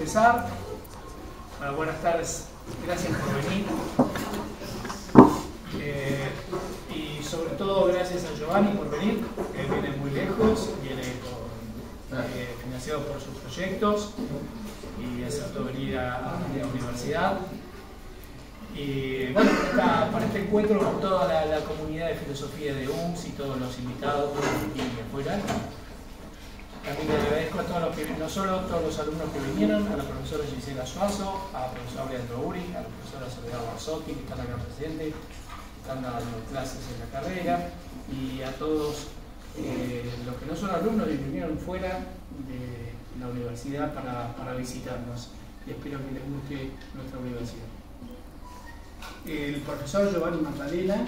empezar. Bueno, buenas tardes, gracias por venir. Y sobre todo gracias a Giovanni por venir. Él viene muy lejos, viene financiado por sus proyectos y aceptó venir a la universidad. Y bueno, para este encuentro con toda la comunidad de filosofía de UMS y todos los invitados y afuera. También le agradezco a todos los que, no solo a todos los alumnos que vinieron, a la profesora Gisela Suazo, a la profesora Leandro Uri, a la profesora Soledad Barzotti, que están acá presentes, que están dando clases en la carrera, y a todos los que no son alumnos y vinieron fuera de la universidad para visitarnos. Y espero que les guste nuestra universidad. El profesor Giovanni Maddalena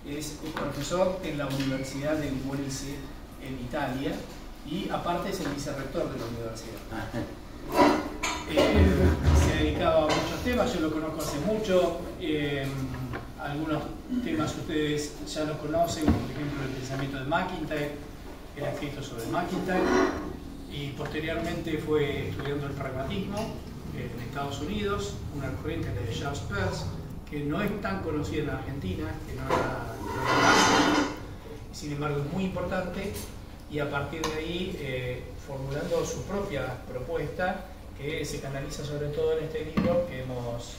es profesor en la Universidad del Molise en Italia y aparte es el vicerrector de la universidad. Se ha dedicado a muchos temas, yo lo conozco hace mucho, algunos temas ustedes ya lo conocen, por ejemplo el pensamiento de McIntyre, era escrito sobre McIntyre, y posteriormente fue estudiando el pragmatismo en Estados Unidos, una corriente de Charles Peirce, que no es tan conocida en Argentina, que no era, sin embargo es muy importante, y a partir de ahí formulando su propia propuesta que se canaliza sobre todo en este libro que hemos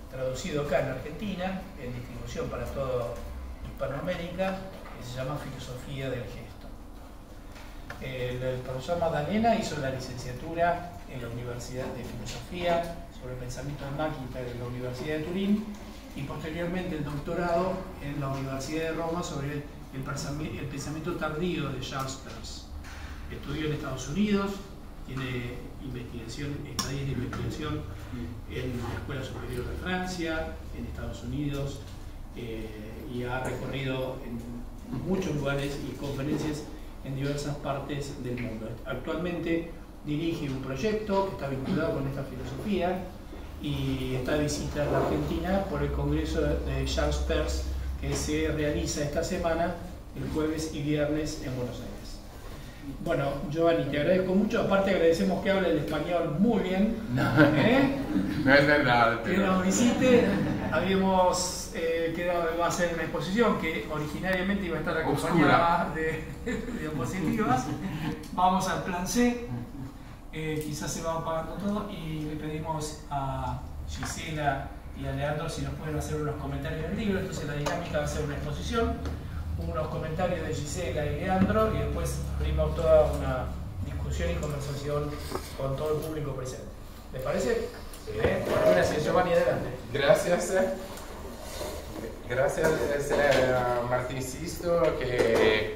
traducido acá en Argentina, en distribución para toda Hispanoamérica, que se llama Filosofía del Gesto. El profesor Maddalena hizo la licenciatura en la Universidad de Filosofía sobre el pensamiento de McIntyre en la Universidad de Turín y posteriormente el doctorado en la Universidad de Roma sobre el pensamiento tardío de Charles Peirce. Estudió en Estados Unidos, tiene estadías de investigación en la Escuela Superior de Francia, en Estados Unidos, y ha recorrido en muchos lugares y conferencias en diversas partes del mundo. Actualmente dirige un proyecto que está vinculado con esta filosofía y está de visita en la Argentina por el Congreso de Charles Peirce que se realiza esta semana, el jueves y viernes en Buenos Aires. Bueno, Giovanni, te agradezco mucho, aparte agradecemos que hable el español muy bien. No es verdad. Que nos visite, habíamos quedado que va a ser una exposición que originariamente iba a estar acompañada de diapositivas. Vamos al plan C, quizás se va apagando todo y le pedimos a Gisela y a Leandro si nos pueden hacer unos comentarios del libro. Entonces la dinámica va a ser una exposición, unos comentarios de Gisela y Leandro y después abrimos toda una discusión y conversación con todo el público presente. ¿Les parece? Gracias, Giovanni, adelante. Gracias. Gracias, Martín Sisto, que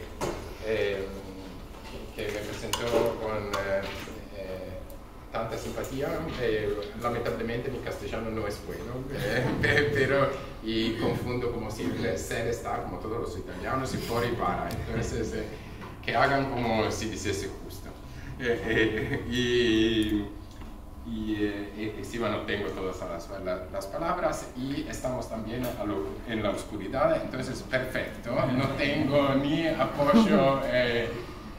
me presentó con tanta simpatía. Lamentablemente mi castellano no es bueno, pero y confundo como siempre ser, estar, como todos los italianos, y por y para. Entonces, que hagan como si dijese justo. Encima no tengo todas las palabras y estamos también en la oscuridad, entonces perfecto, no tengo ni apoyo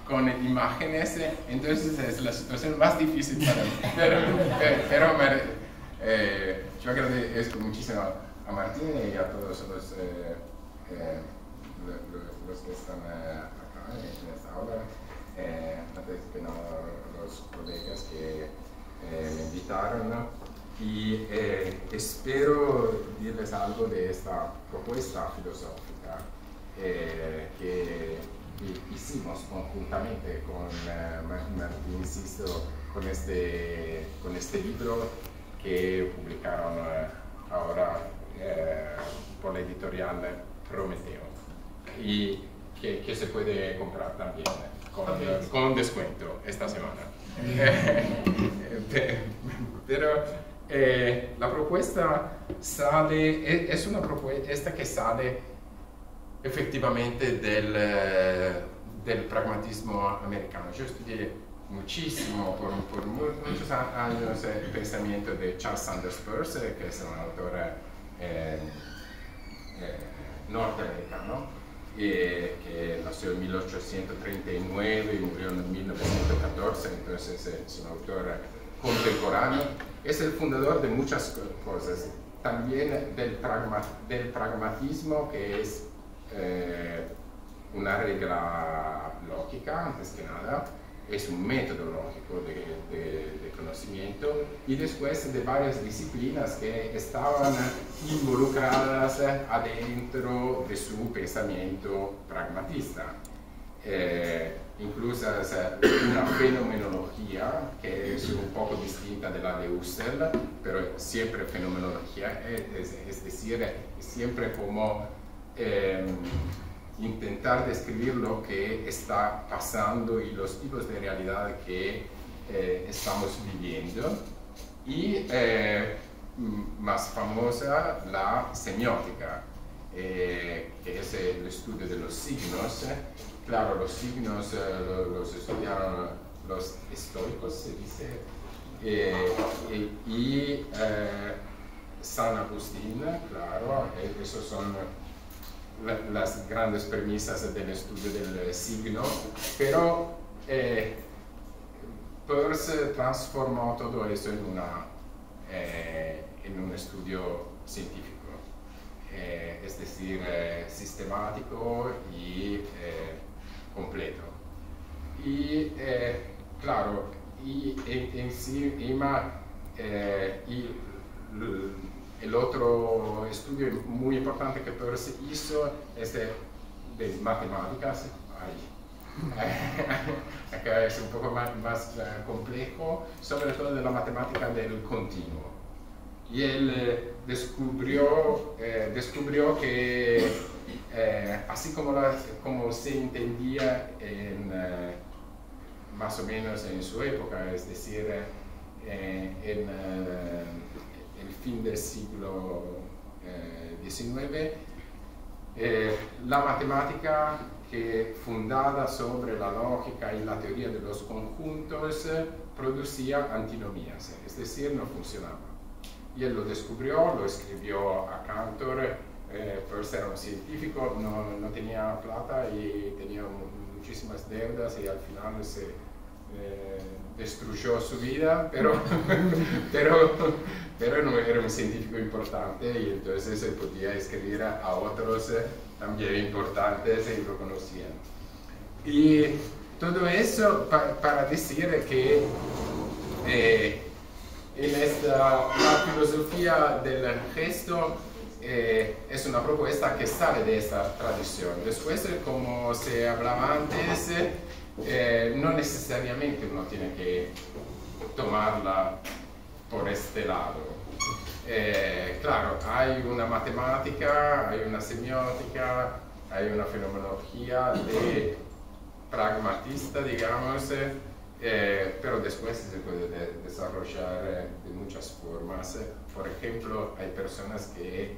con imágenes, entonces es la situación más difícil para mí, pero yo agradezco muchísimo a Martín y a todos los que están acá en esta aula, antes que nada los colegas que me invitaron, ¿no? Y espero dirles algo de esta propuesta filosófica que hicimos conjuntamente con Martín Sisto con este libro que publicaron ahora por la editorial Prometeo y que se puede comprar también con descuento esta semana. Pero la propuesta es una propuesta que sale efectivamente del pragmatismo americano. Yo estudié muchísimo por muchos años el pensamiento de Charles Sanders Peirce, que es un autor norteamericano, que nació en 1839 y murió en 1914, entonces es un autor contemporáneo, es el fundador de muchas cosas, también del pragmatismo, que es una regla lógica, antes que nada, es un método lógico de conocimiento, y después de varias disciplinas que estaban involucradas adentro de su pensamiento pragmatista. Incluso una fenomenología que es un poco distinta de la de Husserl, pero siempre fenomenología, es decir, siempre como intentar describir lo que está pasando y los tipos de realidad que estamos viviendo. Y más famosa, la semiótica, que es el estudio de los signos. Claro, los signos los estudiaron los estoicos, se dice, y San Agustín, claro, esos son las grandes premisas del estudio del signo, pero Peirce transformó todo eso en un estudio científico, es decir, sistemático y completo. Y claro, y encima el otro estudio muy importante que Peirce hizo es de matemáticas. Acá es un poco más complejo, sobre todo de la matemática del continuo. Y él descubrió que así como se entendía más o menos en su época, es decir, en el fin del siglo XIX, la matemática que fundada sobre la lógica y la teoría de los conjuntos producía antinomías, es decir, no funcionaba. Y él lo descubrió, lo escribió a Cantor. Peirce era un científico, no tenía plata y tenía muchísimas deudas, y al final se destruyó su vida, pero era un científico importante, y entonces se podía escribir a otros también importantes y lo conocían. Y todo eso para decir que la filosofía del gesto es una propuesta que sale de esta tradición. Después, como se hablaba antes, no necesariamente uno tiene que tomarla por este lado. Claro, hay una matemática, hay una semiótica, hay una fenomenología de pragmatista, digamos, pero después se puede desarrollar de muchas formas. Por ejemplo, hay personas que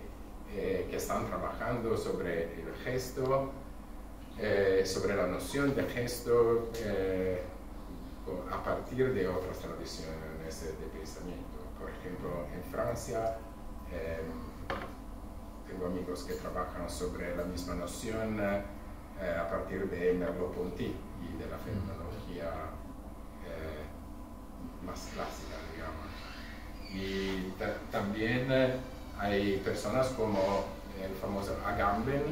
están trabajando sobre el gesto, sobre la noción de gesto, a partir de otras tradiciones de pensamiento. Por ejemplo, en Francia tengo amigos que trabajan sobre la misma noción a partir de Merleau-Ponty y de la fenomenología más clásica, digamos. Y también hay personas como el famoso Agamben,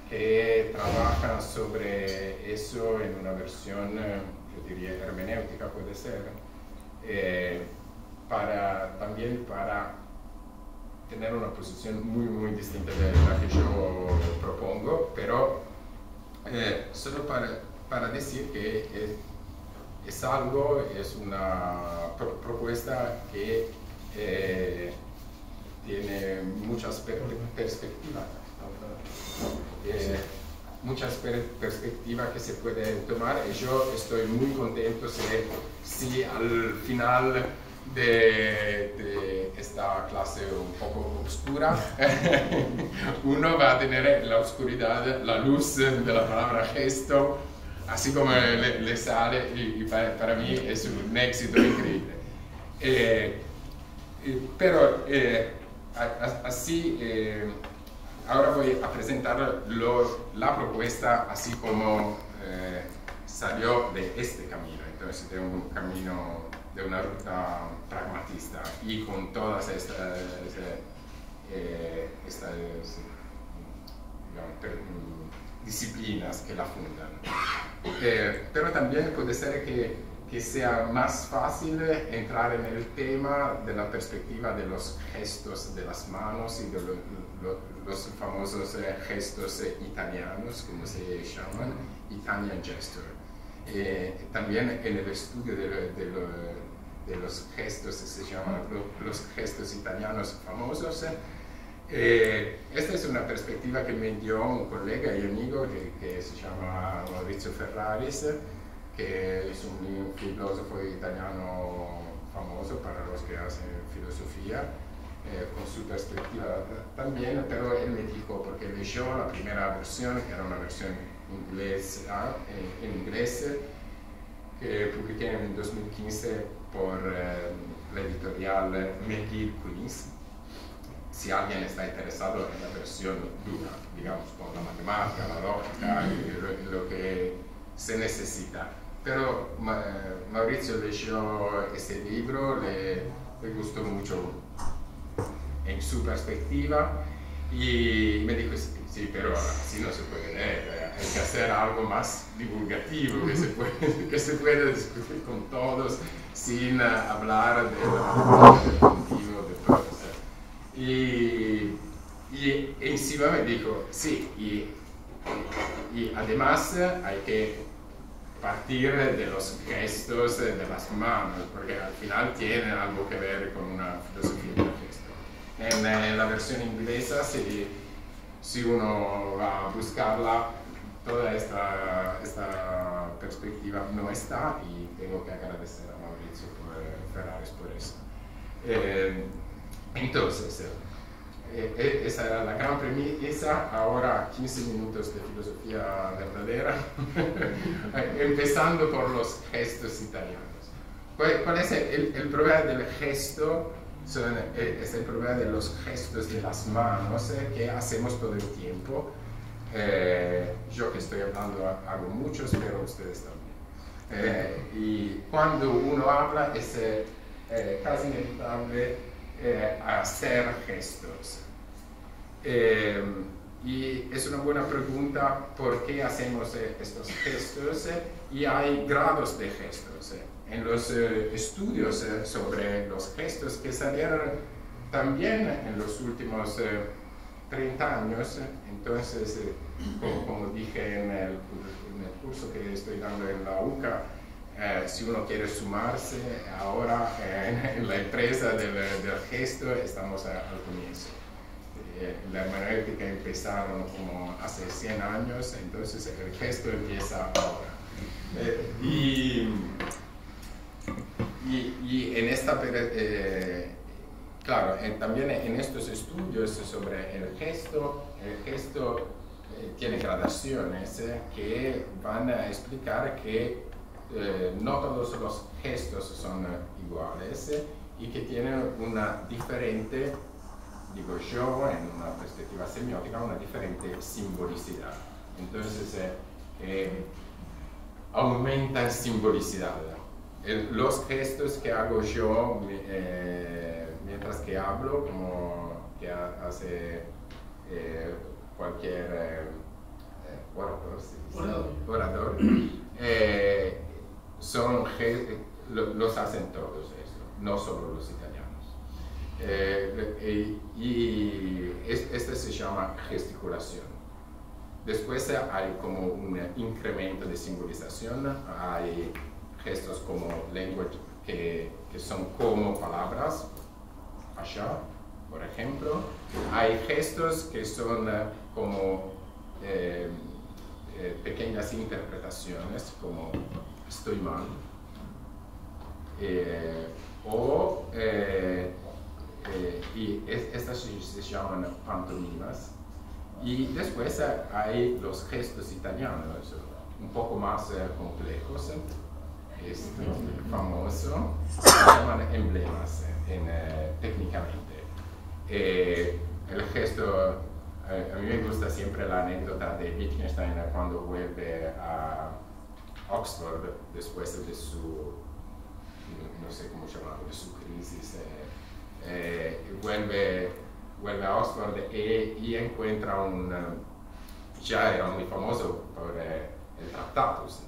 que trabajan sobre eso en una versión, yo diría, hermenéutica, puede ser, también para tener una posición muy distinta de la que yo propongo, pero solo para decir que es una propuesta que tiene muchas perspectivas. Muchas perspectivas que se pueden tomar, y yo estoy muy contento si al final de esta clase un poco oscura uno va a tener la oscuridad, la luz de la palabra gesto, así como le sale, y para mí es un éxito increíble. Pero así ahora voy a presentar la propuesta así como salió de este camino, entonces de un camino una ruta pragmatista y con todas estas disciplinas que la fundan. Pero también puede ser que sea más fácil entrar en el tema de la perspectiva de los gestos de las manos y de los famosos gestos italianos, como se llaman, Italian gesture. También en el estudio de los gestos, se llaman los gestos italianos famosos. Esta es una perspectiva que me dio un colega y amigo que se llama Maurizio Ferraris, que es un filósofo italiano famoso para los que hacen filosofía, con su perspectiva también, pero él me dijo, porque leyó la primera versión, que era una versión en inglés, que publiqué en 2015 por la editorial McGill Queens. Si alguien está interesado en la versión dura, digamos, con la matemática, la lógica, lo que se necesita. Pero Maurizio leyó este libro, le gustó mucho en su perspectiva y me dijo, sí, pero así no se puede leer, hay que hacer algo más divulgativo, que se pueda discutir con todos sin hablar del contenido de todos. Y encima me dijo, sí, y además hay que partir de los gestos de las manos, porque al final tienen algo que ver con una filosofía del gesto. En la versión inglesa, si uno va a buscarla, toda esta perspectiva no está, y tengo que agradecer a Maurizio Ferraris por eso. Entonces, esa era la gran premisa. Ahora 15 minutos de filosofía verdadera, empezando por los gestos italianos. ¿Cuál es el problema del gesto? Es el problema de los gestos de las manos que hacemos todo el tiempo. Yo que estoy hablando hago muchos, pero ustedes también. Y cuando uno habla es casi inevitable hacer gestos. Y es una buena pregunta por qué hacemos estos gestos, y hay grados de gestos. En los estudios sobre los gestos que salieron también en los últimos 30 años, entonces, como dije en el curso que estoy dando en la UCA, si uno quiere sumarse ahora en la empresa del gesto, estamos al comienzo. La hermenéutica empezaron como hace 100 años, entonces el gesto empieza ahora. Y en esta, claro, también en estos estudios sobre el gesto tiene gradaciones que van a explicar que no todos los gestos son iguales y que tienen una diferente, digo yo, en una perspectiva semiótica, una diferente simbolicidad. Entonces, aumentan simbolicidad. Los gestos que hago yo mientras que hablo, como que hace cualquier orador, los hacen todos eso, no solo los italianos. Y este se llama gesticulación. Después hay como un incremento de simbolización, hay gestos como language que son como palabras, allá, por ejemplo. Hay gestos que son como pequeñas interpretaciones, como estoy mal, y estas se llaman pantomimas. Y después hay los gestos italianos, un poco más complejos, famoso, se llaman emblemas técnicamente. El gesto, a mí me gusta siempre la anécdota de Wittgenstein cuando vuelve a Oxford después de su no sé cómo llamarlo, de su crisis, vuelve a Oxford y encuentra ya era muy famoso por el Tractatus,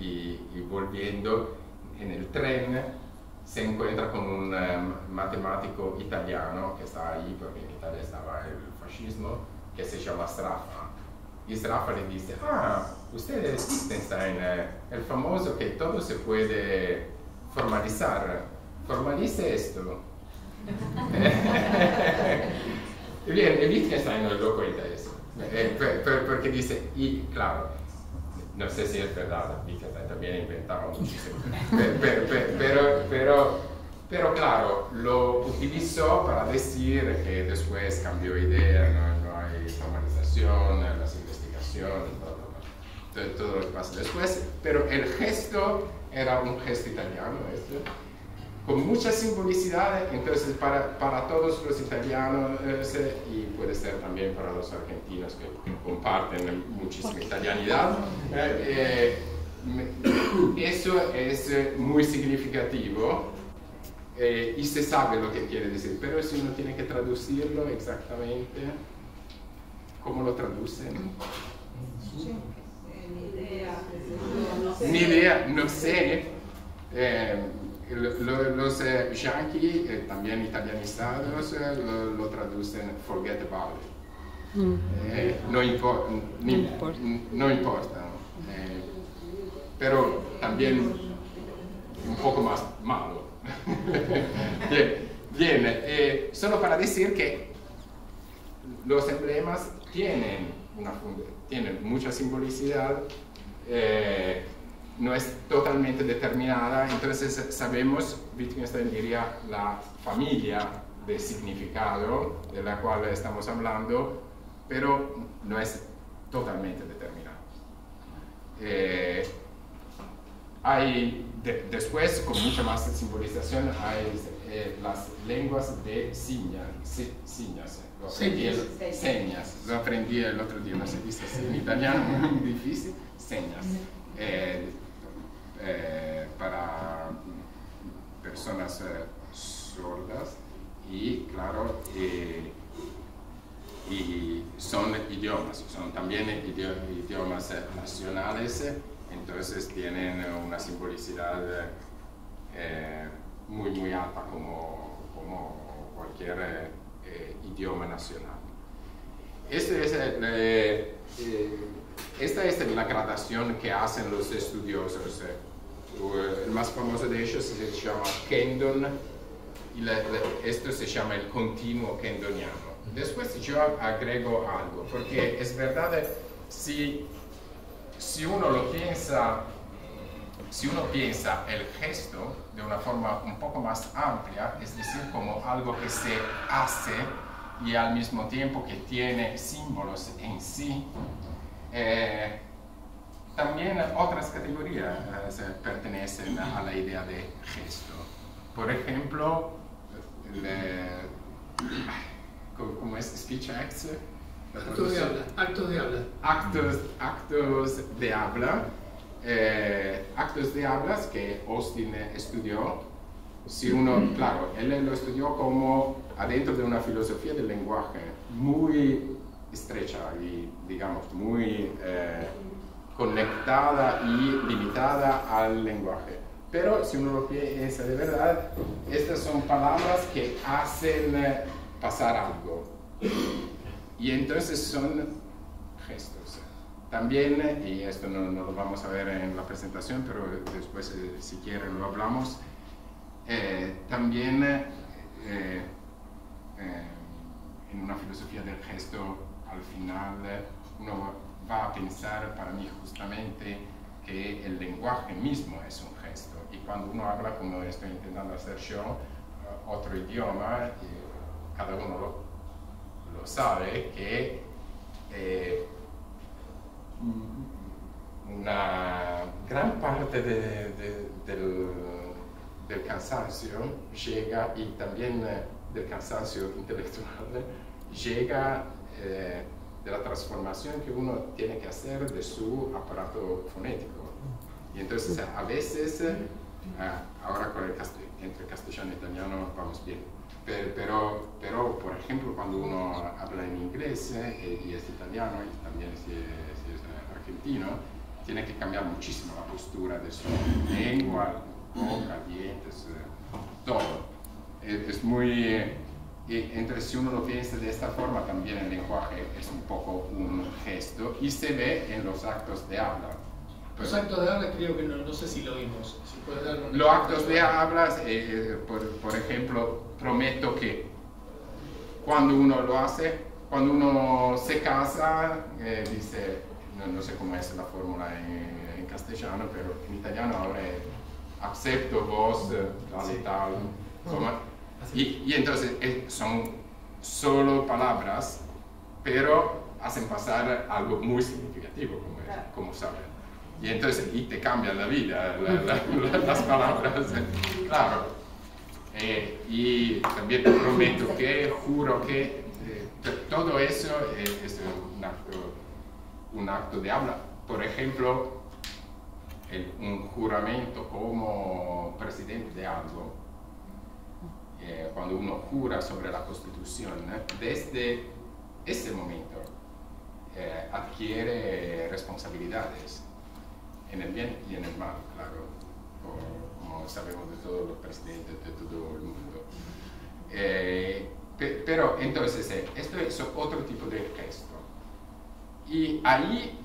y volviendo en el tren se encuentra con un matemático italiano que estaba ahí, porque en Italia estaba el fascismo, que se llama Sraffa. Y Sraffa le dice: usted es Wittgenstein, el famoso que todo se puede formalizar, formalice esto. Bien, Wittgenstein no lo cuenta eso, porque dice, y claro, no sé si es verdad, Wittgenstein también inventaba muchísimo, pero claro, lo utilizó para decir que después cambió idea, no hay formalización, las investigaciones, todo lo que pasa después, pero el gesto era un gesto italiano, con mucha simbolicidad. Entonces para todos los italianos, y puede ser también para los argentinos que comparten muchísima italianidad, eso es muy significativo, y se sabe lo que quiere decir, pero si uno tiene que traducirlo exactamente, ¿cómo lo traducen? Ni idea, no sé. Los yanquis, también italianizados, lo traducen forget about it. No importa. Pero también un poco más malo. Bien, solo para decir que los emblemas tienen mucha simbolicidad, no es totalmente determinada, entonces sabemos, Wittgenstein diría, la familia de significado de la cual estamos hablando, pero no es totalmente determinada. Después, con mucha más simbolización, hay las lenguas de señas. Lo aprendí el otro día, no se dice así en italiano, muy difícil, señas. Para personas sordas, y claro, y son idiomas, son también idiomas nacionales, entonces tienen una simbolicidad muy alta como cualquier idioma nacional. Esta es la gradación que hacen los estudiosos. El más famoso de ellos se llama Kendon, y esto se llama el continuo kendoniano. Después yo agrego algo, porque es verdad, si uno piensa el gesto de una forma un poco más amplia, es decir, como algo que se hace y al mismo tiempo que tiene símbolos en sí, también otras categorías pertenecen a la idea de gesto. Por ejemplo, ¿cómo es? Speech acts. Actos de habla. Actos de habla. Actos de hablas que Austin estudió. Si uno, claro, él lo estudió como adentro de una filosofía del lenguaje muy estrecha y, digamos, muy conectada y limitada al lenguaje. Pero si uno lo piensa de verdad, estas son palabras que hacen pasar algo. Y entonces son gestos. También, y esto no lo vamos a ver en la presentación, pero después si quieren lo hablamos, también en una filosofía del gesto, al final uno va a pensar, para mí justamente, que el lenguaje mismo es un gesto. Y cuando uno habla, como estoy intentando hacer yo, otro idioma, cada uno lo sabe, que una gran parte del cansancio llega, y también del cansancio intelectual, llega de la transformación que uno tiene que hacer de su aparato fonético. Y entonces a veces Ahora con entre castellano y italiano vamos bien. Pero, por ejemplo, cuando uno habla en inglés y es italiano y también si es argentino, tiene que cambiar muchísimo la postura de su lengua, boca, dientes, todo. Es muy... entonces, si uno lo piensa de esta forma, también el lenguaje es un poco un gesto y se ve en los actos de habla. Los actos de habla creo que no sé si lo vimos. Si puede dar los actos de habla, por ejemplo, prometo que cuando uno lo hace, cuando uno se casa, dice, no sé cómo es la fórmula en castellano, pero en italiano ahora es acepto vos, tal y tal. Y entonces son solo palabras, pero hacen pasar algo muy significativo, como saben. Y entonces te cambian la vida, las palabras, claro. Y también te prometo que, juro que, todo eso es un acto de habla. Por ejemplo, un juramento como presidente de algo, cuando uno jura sobre la Constitución, desde ese momento adquiere responsabilidades. En el bien y en el mal, claro, como sabemos de todos los presidentes de todo el mundo. Pero entonces, esto es otro tipo de gesto. Y ahí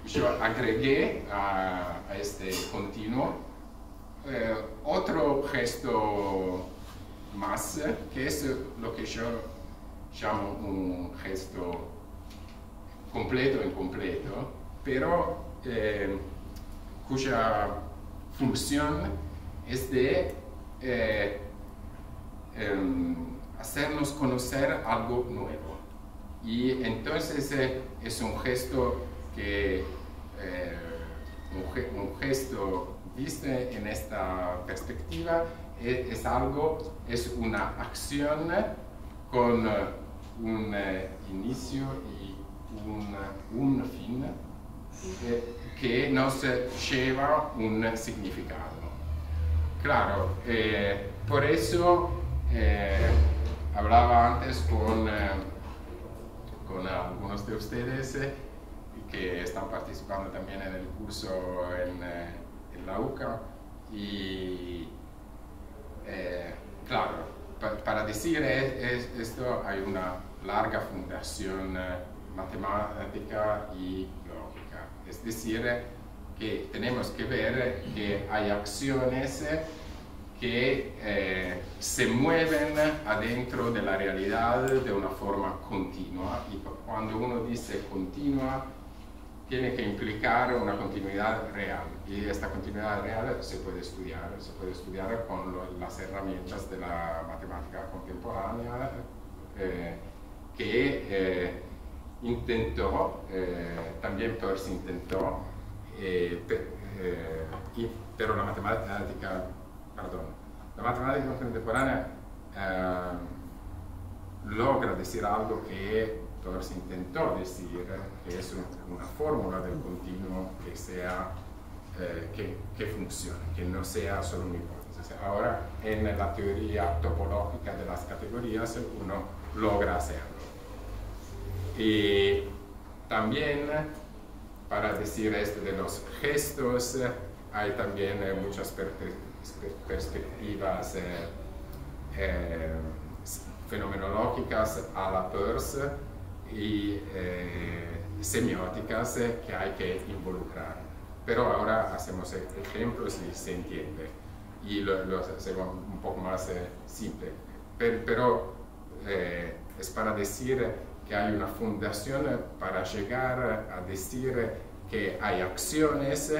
yo agregué a este continuo otro gesto más, que es lo que yo llamo un gesto completo e incompleto, pero cuya función es de hacernos conocer algo nuevo. Y entonces es un gesto que, un gesto visto en esta perspectiva, es una acción con un inicio y un fin, que nos lleva un significado. Claro, por eso hablaba antes con algunos de ustedes que están participando también en el curso en la UCA y claro, para decir esto hay una larga fundación matemática y lógica. Es decir, que tenemos que ver que hay acciones que se mueven adentro de la realidad de una forma continua, y cuando uno dice continua tiene que implicar una continuidad real, y esta continuidad real se puede estudiar con las herramientas de la matemática contemporánea que intentó, también Peirce intentó, pero la matemática contemporánea logra decir algo que Peirce intentó decir, que es una fórmula del continuo que funcione, que no sea solo una hipótesis. Ahora, en la teoría topológica de las categorías, uno logra hacerlo. Y también, para decir esto de los gestos, hay también muchas perspectivas fenomenológicas a la Peirce y semióticas que hay que involucrar. Pero ahora hacemos ejemplos y se entiende. Y lo hacemos un poco más simple. Pero es para decir que hay una fundación para llegar a decir que hay acciones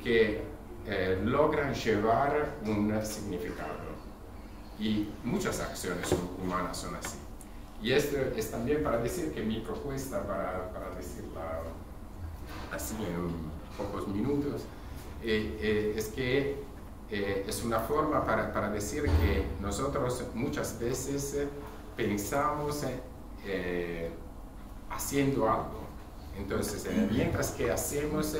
que logran llevar un significado. Y muchas acciones humanas son así. Y esto es también para decir que mi propuesta, para decirla así en pocos minutos, es que es una forma para decir que nosotros muchas veces pensamos haciendo algo, Entonces, mientras que hacemos,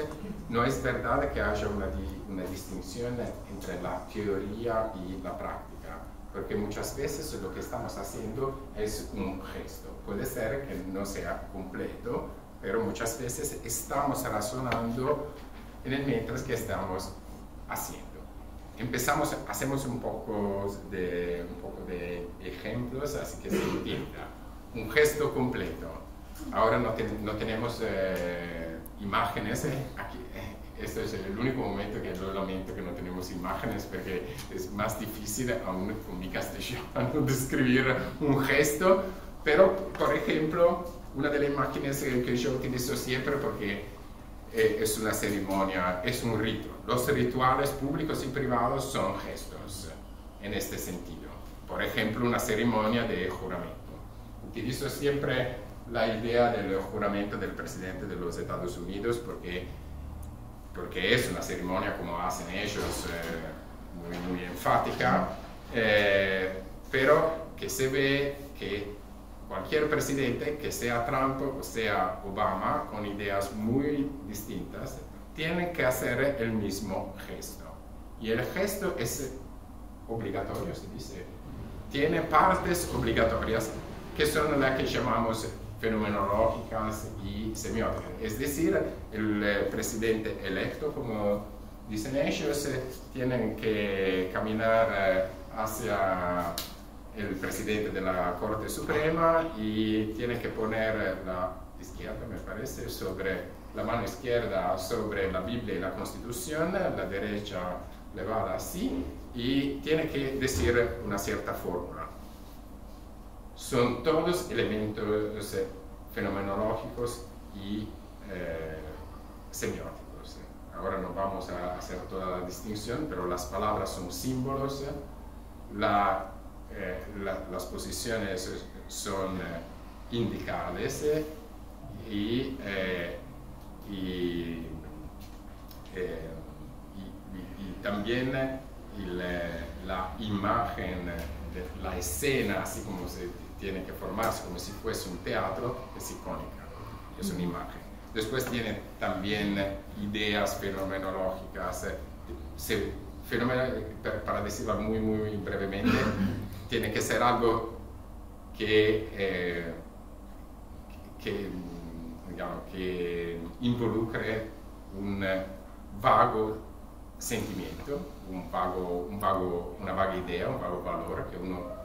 no es verdad que haya una distinción entre la teoría y la práctica, porque muchas veces lo que estamos haciendo es un gesto. Puede ser que no sea completo, pero muchas veces estamos razonando en el mientras que estamos haciendo. Hacemos un poco de ejemplos, así que se entienda. Un gesto completo. Ahora no tenemos imágenes. Aquí, este es el único momento que yo lamento que no tenemos imágenes, porque es más difícil aún con mi castellano describir un gesto. Pero, por ejemplo, una de las imágenes que yo utilizo siempre, porque es una ceremonia, es un rito. Los rituales públicos y privados son gestos en este sentido. Por ejemplo, una ceremonia de juramento. Utilizo siempre la idea del juramento del presidente de los Estados Unidos porque es una ceremonia, como hacen ellos, muy enfática, pero que se ve que cualquier presidente, que sea Trump o sea Obama, con ideas muy distintas, tienen que hacer el mismo gesto. Y el gesto es obligatorio, se dice. Tiene partes obligatorias, que son las que llamamos fenomenológicas y semióticas. Es decir, el presidente electo, como dicen ellos, tienen que caminar hacia el presidente de la Corte Suprema y tiene que poner la izquierda, me parece, la mano izquierda sobre la Biblia y la Constitución, la derecha levada así, y tiene que decir una cierta fórmula. Son todos elementos fenomenológicos y semióticos. Ahora no vamos a hacer toda la distinción, pero las palabras son símbolos, las posiciones son indicales y también la imagen, la escena, así como se tiene que formarse, como si fuese un teatro, es icónica, es una imagen. Después tiene también ideas fenomenológicas, para decirlo muy brevemente, tiene que ser algo que involucre un vago sentimiento, una vaga idea, un vago valor, que uno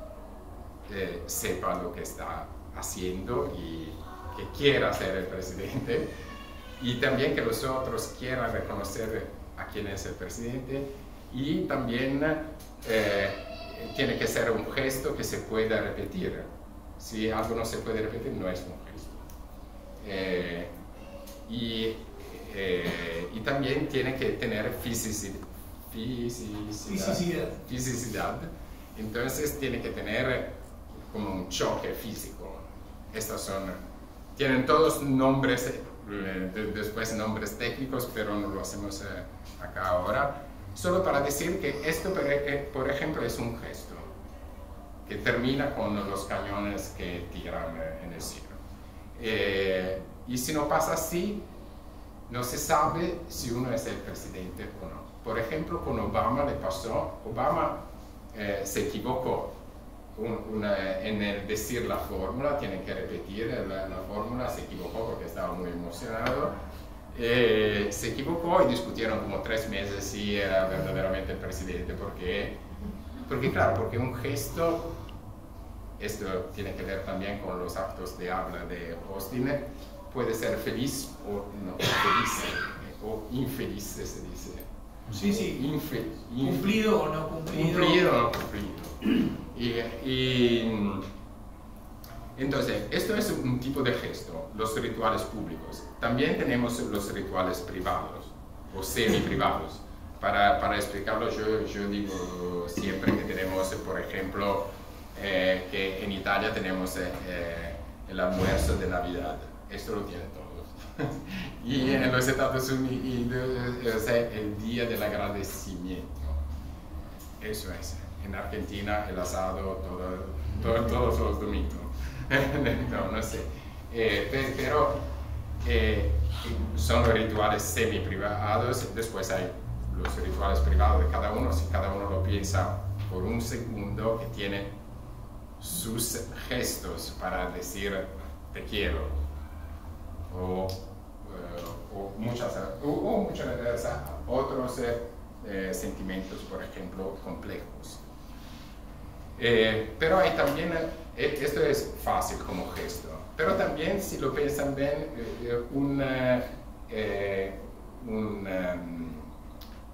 sepa lo que está haciendo y que quiera ser el presidente, y también que los otros quieran reconocer a quién es el presidente, y también tiene que ser un gesto que se pueda repetir. Si algo no se puede repetir, no es un gesto. Y también tiene que tener fisicidad. Entonces tiene que tener como un choque físico. Tienen todos nombres, después nombres técnicos, pero no lo hacemos acá ahora. Solo para decir que esto, por ejemplo, es un gesto que termina con los cañones que tiran en el cielo. Y si no pasa así, no se sabe si uno es el presidente o no. Por ejemplo, con Obama le pasó, Obama se equivocó en el decir la fórmula, tienen que repetir la fórmula, se equivocó porque estaba muy emocionado. Se equivocó y discutieron como 3 meses si era verdaderamente el presidente, porque un gesto, esto tiene que ver también con los actos de habla de Austin, puede ser feliz o no feliz, o infeliz se dice. Sí. Cumplido o no cumplido. Cumplido o no cumplido. Entonces, esto es un tipo de gesto, los rituales públicos. También tenemos los rituales privados o semi-privados. Para explicarlo, yo digo siempre que tenemos, por ejemplo, que en Italia tenemos el almuerzo de Navidad. Esto lo tienen todos. Y en los Estados Unidos el día del agradecimiento. Eso es. En Argentina el asado todos los domingos. No sé. Pero son los rituales semi-privados, después hay los rituales privados de cada uno, si cada uno lo piensa por un segundo, que tiene sus gestos para decir te quiero, o muchos otros sentimientos, por ejemplo, complejos. Pero hay también, esto es fácil como gesto, pero también, si lo piensan bien,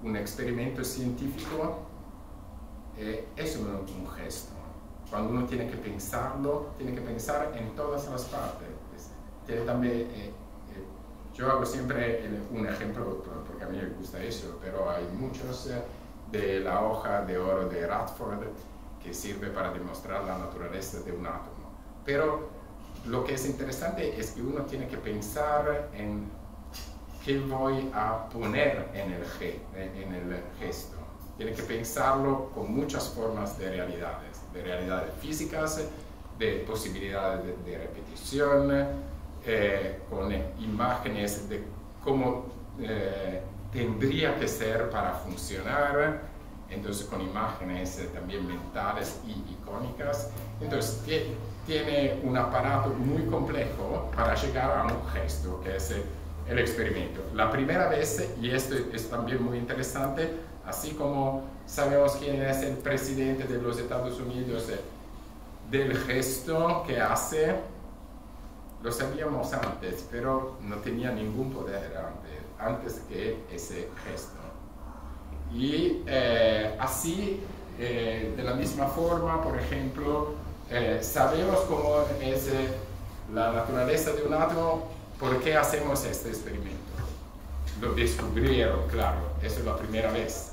un experimento científico es un gesto. Cuando uno tiene que pensarlo, tiene que pensar en todas las partes. Tiene también, yo hago siempre un ejemplo, porque a mí me gusta eso, pero hay muchos de la hoja de oro de Radford que sirve para demostrar la naturaleza de un átomo. Pero lo que es interesante es que uno tiene que pensar en qué voy a poner en el gesto. Tiene que pensarlo con muchas formas de realidades físicas, de posibilidades de repetición, con imágenes de cómo tendría que ser para funcionar, entonces con imágenes también mentales y icónicas. Entonces tiene un aparato muy complejo para llegar a un gesto, que es el experimento. La primera vez, y esto es también muy interesante, así como sabemos quién es el presidente de los Estados Unidos, del gesto que hace, lo sabíamos antes, pero no tenía ningún poder antes que ese gesto. Y así, de la misma forma, por ejemplo, sabemos cómo es la naturaleza de un átomo. ¿Por qué hacemos este experimento? Lo descubrieron, claro, eso es la primera vez.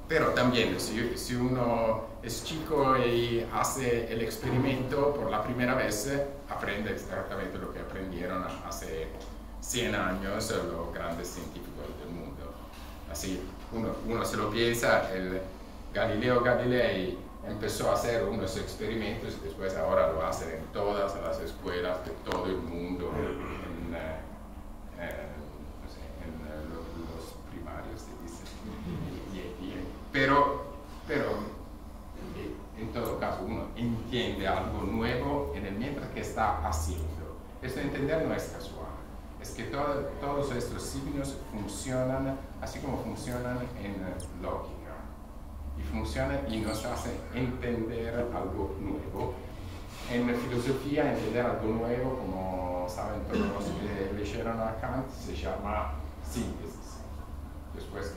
Pero también, si uno es chico y hace el experimento por la primera vez, aprende exactamente lo que aprendieron hace 100 años los grandes científicos del mundo. Así, uno se lo piensa, el Galileo Galilei empezó a hacer unos experimentos y después ahora lo hace en todas las escuelas de todo el mundo, los primarios, se dice. Pero en todo caso uno entiende algo nuevo en el mientras que está haciendo. Esto entender no es casual, es que todos estos signos funcionan así como funcionan en lógica, y funcionan y nos hacen entender algo nuevo. En filosofía, entender algo nuevo, como saben todos los que leyeron a Kant, se llama síntesis. Después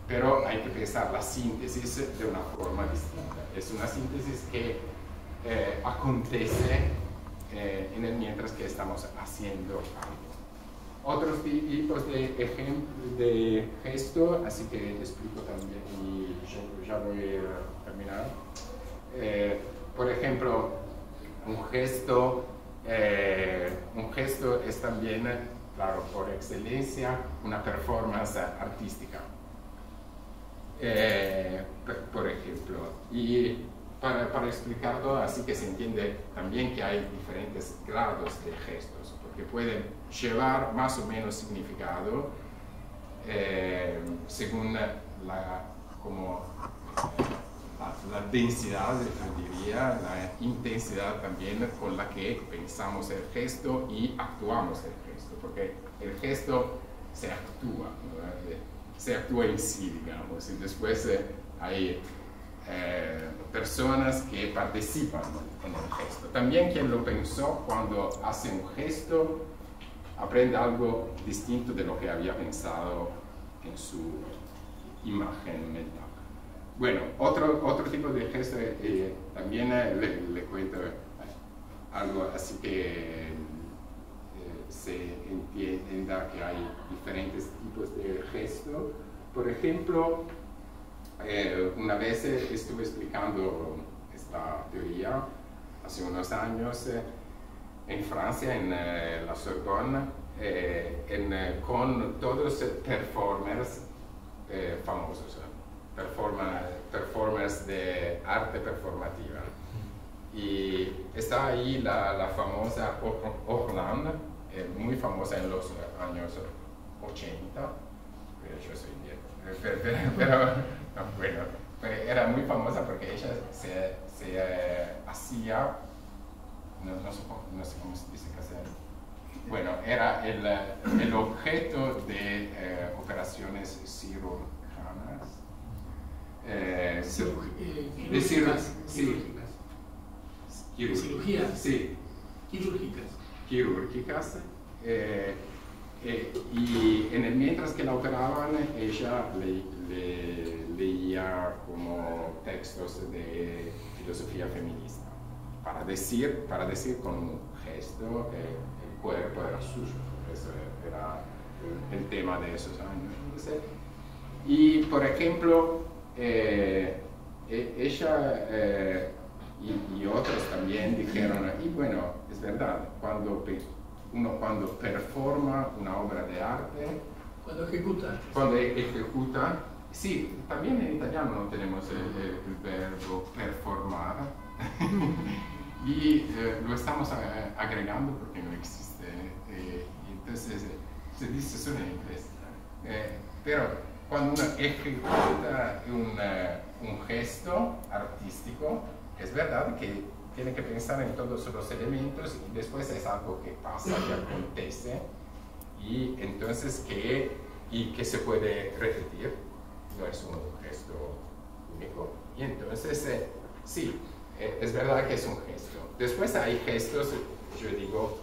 pero hay que pensar la síntesis de una forma distinta. Es una síntesis que acontece en el mientras que estamos haciendo algo. Otros tipos de gesto, así que explico también y ya voy a terminar. Por ejemplo, un gesto es también, claro, por excelencia, una performance artística. Por ejemplo, y para explicarlo así que se entiende también que hay diferentes grados de gestos, porque pueden llevar más o menos significado según la densidad, yo diría, la intensidad también con la que pensamos el gesto y actuamos el gesto, porque el gesto se actúa, ¿no? Se actúa en sí, digamos, y después hay personas que participan en el gesto. También quien lo pensó, cuando hace un gesto, aprende algo distinto de lo que había pensado en su imagen mental. Bueno, otro tipo de gesto, también le cuento algo así que se entienda que hay diferentes tipos de gesto. Por ejemplo, una vez estuve explicando esta teoría hace unos años en Francia, en la Sorbonne, con todos performers famosos, performers de arte performativa. Y está ahí la famosa Orlan, muy famosa en los años 80, yo soy viejo, pero no, bueno, pero era muy famosa porque ella se hacía, no sé cómo se dice que hacer. Bueno, era el objeto de operaciones cirujanas. Cirugías. Sí. Quirúrgicas. Y mientras que la operaban, ella leía como textos de filosofía feminista para decir con un gesto el cuerpo era suyo. Eso era el tema de esos años. Y por ejemplo, ella y otros también dijeron, y bueno, es verdad, cuando performa una obra de arte, cuando ejecuta, sí, también en italiano no tenemos el verbo performar, y lo estamos agregando porque no existe, entonces se dice solo en inglés, pero cuando uno ejecuta un gesto artístico, es verdad que tiene que pensar en todos los elementos y después es algo que pasa, que acontece y entonces que se puede repetir, no es un gesto único. Y entonces, sí, es verdad que es un gesto. Después hay gestos, yo digo,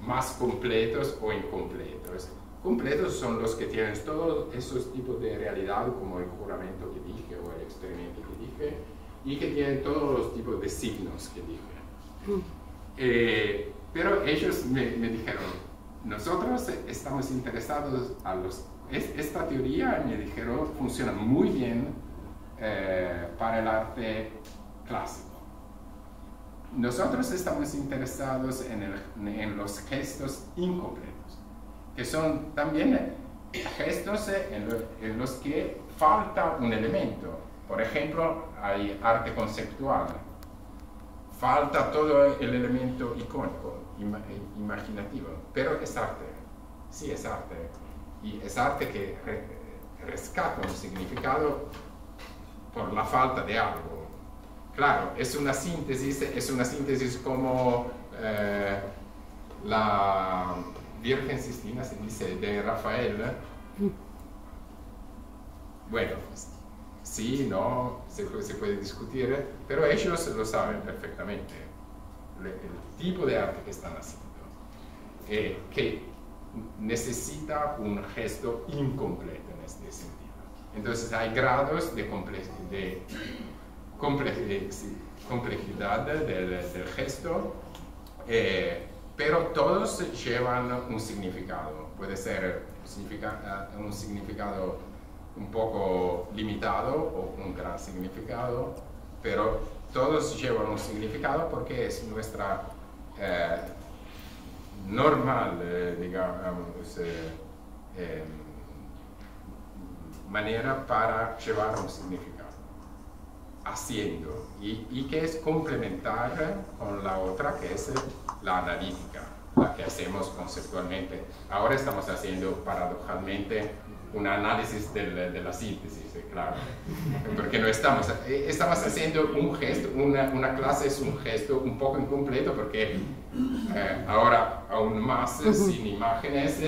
más completos o incompletos. Completos son los que tienen todos esos tipos de realidad, como el juramento que dije o el experimento que dije, y que tienen todos los tipos de signos que dije. Pero ellos me dijeron, nosotros estamos interesados esta teoría, me dijeron, funciona muy bien para el arte clásico. Nosotros estamos interesados en los gestos incompletos, que son también gestos en los que falta un elemento. Por ejemplo, hay arte conceptual. Falta todo el elemento icónico, imaginativo, pero es arte. Sí, es arte. Y es arte que rescata un significado por la falta de algo. Claro, es una síntesis como la Virgen Sistina, se dice, de Rafael. Bueno, sí, no, se puede discutir, pero ellos lo saben perfectamente, el tipo de arte que están haciendo, que necesita un gesto incompleto en este sentido. Entonces hay grados de complejidad del gesto, pero todos llevan un significado. Puede ser un significado un poco limitado o un gran significado, pero todos llevan un significado porque es nuestra normal, digamos, manera para llevar un significado, haciendo, y que es complementar con la otra, que es la analítica, la que hacemos conceptualmente. Ahora estamos haciendo paradojalmente un análisis de la síntesis, claro, porque no estamos haciendo un gesto, una clase es un gesto un poco incompleto porque ahora aún más sin imágenes,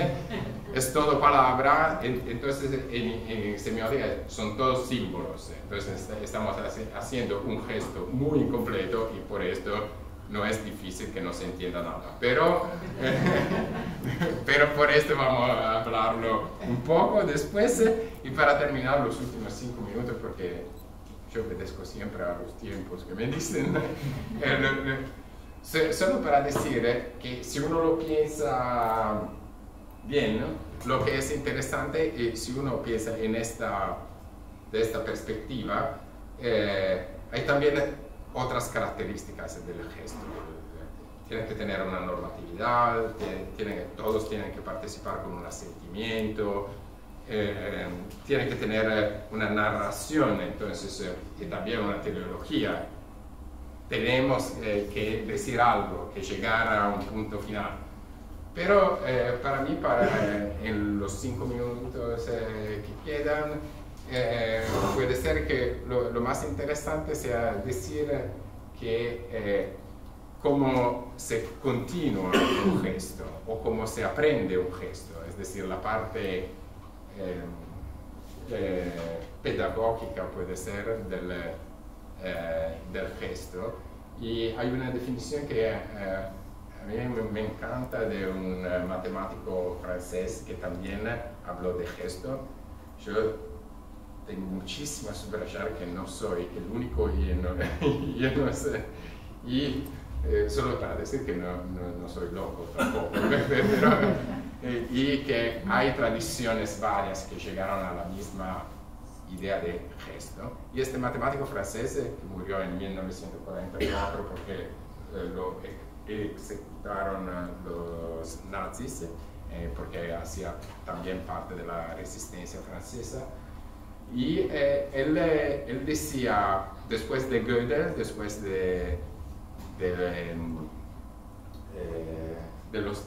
es todo palabra, entonces en semiótica son todos símbolos, entonces estamos haciendo un gesto muy incompleto y por esto no es difícil que no se entienda nada, pero por esto vamos a hablarlo un poco después y para terminar los últimos 5 minutos, porque yo obedezco siempre a los tiempos que me dicen, solo para decir que si uno lo piensa bien, lo que es interesante, si uno piensa de esta perspectiva, hay también otras características del gesto. Tienen que tener una normatividad, todos tienen que participar con un asentimiento, tienen que tener una narración, entonces, y también una teleología. Tenemos que decir algo, que llegar a un punto final. Pero para mí, en los 5 minutos que quedan, puede ser que lo más interesante sea decir que cómo se continúa un gesto o cómo se aprende un gesto, es decir, la parte pedagógica puede ser del gesto. Y hay una definición que a mí me encanta de un matemático francés que también habló de gesto. Yo tengo muchísima subrayar que no soy el único y no sé. Y solo para decir que no soy loco tampoco, pero, y que hay tradiciones varias que llegaron a la misma idea de gesto. Y este matemático francés, que murió en 1944 porque lo ejecutaron los nazis, porque hacía también parte de la resistencia francesa. Y él decía, después de Gödel, después de los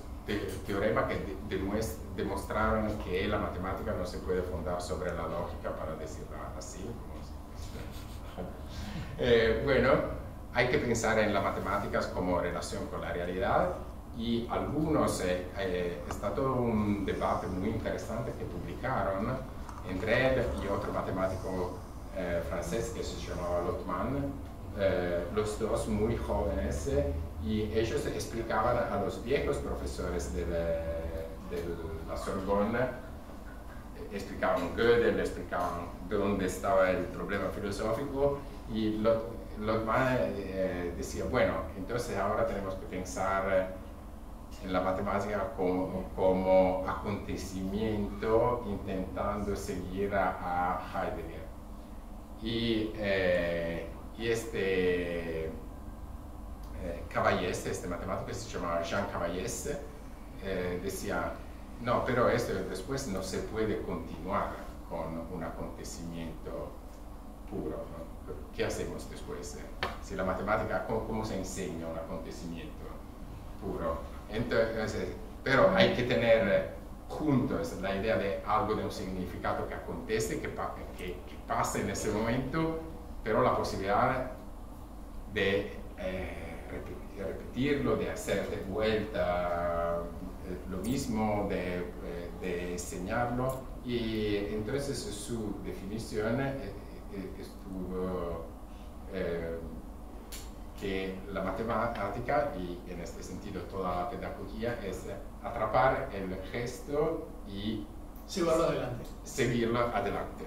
teoremas que demostraron que la matemática no se puede fundar sobre la lógica, para decirlo así. Bueno, hay que pensar en las matemáticas como relación con la realidad, y algunos, está todo un debate muy interesante que publicaron entre él y otro matemático francés que se llamaba Lotman, los dos muy jóvenes, y ellos explicaban a los viejos profesores de la Sorbonne, explicaban Gödel, explicaban dónde estaba el problema filosófico, y Lotman decía, bueno, entonces ahora tenemos que pensar en la matemática como acontecimiento, intentando seguir a Heidegger. Y este Cavaillés, este matemático se llamaba Jean Cavaillés, decía, no, pero esto después no se puede continuar con un acontecimiento puro, ¿no? ¿Qué hacemos después? Si la matemática, ¿cómo se enseña un acontecimiento puro? Entonces, pero hay que tener juntos la idea de algo, de un significado que acontece, que pasa en ese momento, pero la posibilidad de repetirlo, de hacer de vuelta lo mismo, de enseñarlo. Y entonces su definición estuvo que la matemática, y en este sentido toda la pedagogía, es atrapar el gesto y seguirlo adelante.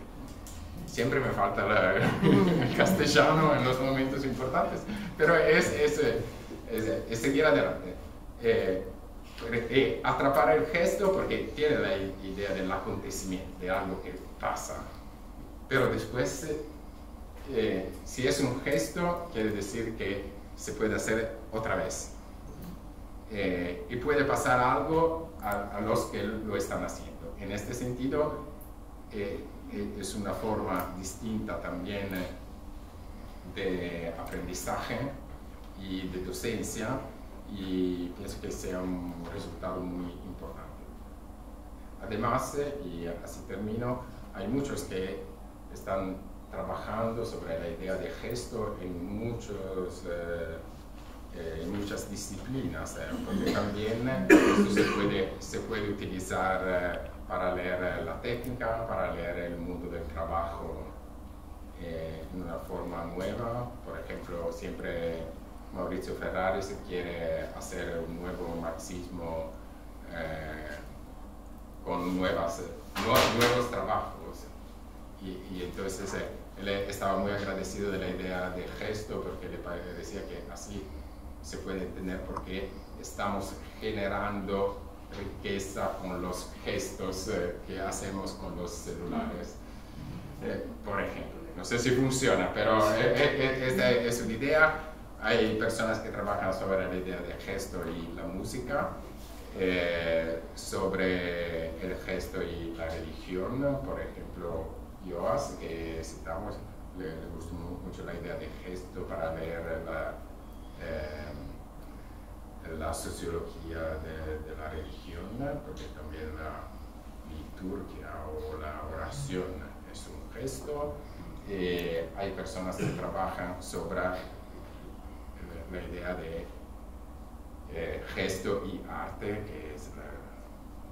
Siempre me falta el castellano en los momentos importantes, pero es seguir adelante. Atrapar el gesto porque tiene la idea del acontecimiento, de algo que pasa. Pero después, si es un gesto, quiere decir que se puede hacer otra vez. Y puede pasar algo a los que lo están haciendo. En este sentido, es una forma distinta también de aprendizaje y de docencia, y pienso que sea un resultado muy importante. Además, y así termino, hay muchos que están trabajando sobre la idea de gesto en muchas disciplinas, porque también esto se puede utilizar para leer la técnica, para leer el mundo del trabajo en una forma nueva. Por ejemplo, siempre Maurizio Ferrari se quiere hacer un nuevo marxismo con nuevos trabajos. Y entonces él estaba muy agradecido de la idea de gesto, porque le decía que así se puede entender por qué estamos generando riqueza con los gestos que hacemos con los celulares, por ejemplo. No sé si funciona, pero esta es una idea. Hay personas que trabajan sobre la idea del gesto y la música, sobre el gesto y la religión. Por ejemplo, Joas, que citamos, le gustó mucho la idea de gesto para leer la sociología de la religión, porque también la liturgia o la oración es un gesto. Hay personas que trabajan sobre la idea de gesto y arte, que es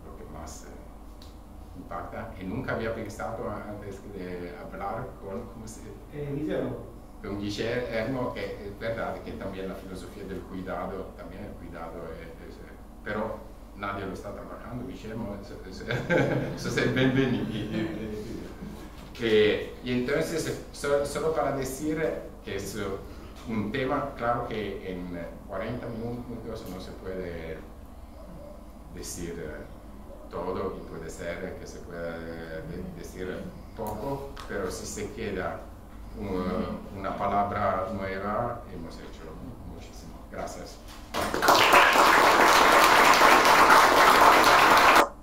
lo que más impacta. Y nunca había pensado antes de hablar con Guillermo, que es verdad que también la filosofía del cuidado, también el cuidado pero nadie lo está trabajando, Guillermo, eso es bienvenido. Y entonces, solo para decir que es un tema, claro que en 40 minutos no se puede decir todo, y puede ser que se pueda decir poco, pero si se queda una palabra nueva, hemos hecho muchísimo. Gracias.